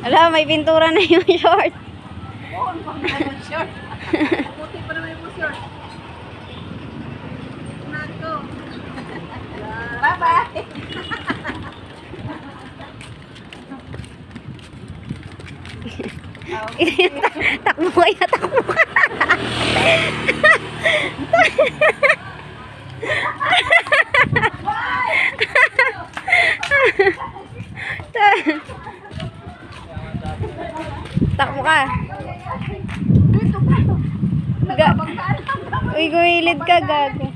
Ala, may pintura na yung short. Oo, ang short. Puti pa naman yung short. Nato. Bye-bye. Takbo kaya, takbo ka. Takbo ka. Uy, gumilid ka, gago.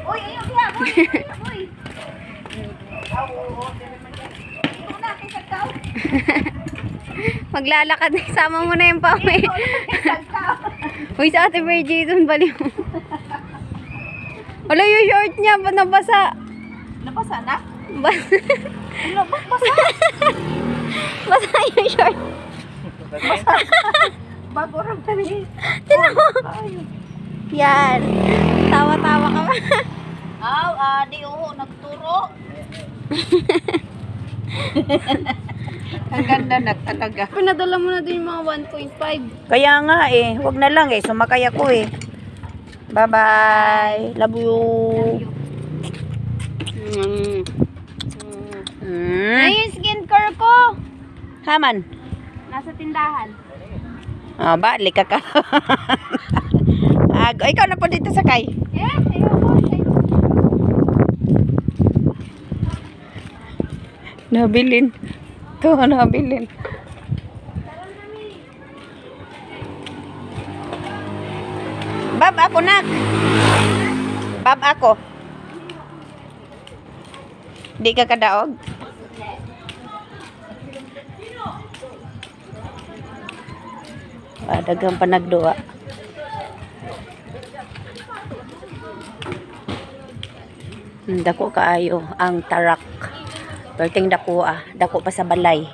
Uy, ayun kaya, uy. Maglalakad, sama mo na yung pame. Uy, sa Ate Virgie, dun baliw. Wala yung short niya, ba't nabasa? Nabasa na? Basa. Basa? Basa yung short. Bago rin kami. Tinan mo. Yan. Tawa-tawa ka ba? Di nagturo. Ang ganda na talaga. Pinadala mo na din yung mga 1.5. Kaya nga wag na lang sumakay ako Bye-bye. Love you. Ay, yung skincare ko. Haman. Nasa tindahan. Balik ka. Ikaw na po dito sakay. Yes, ayoko. Nabilin. Ito, nabilin. Bab ako na. Bab ako. Di ka kadaog? Dagang panagduwa. Dako kaayo ang tarak. Perting dako pa sa balay.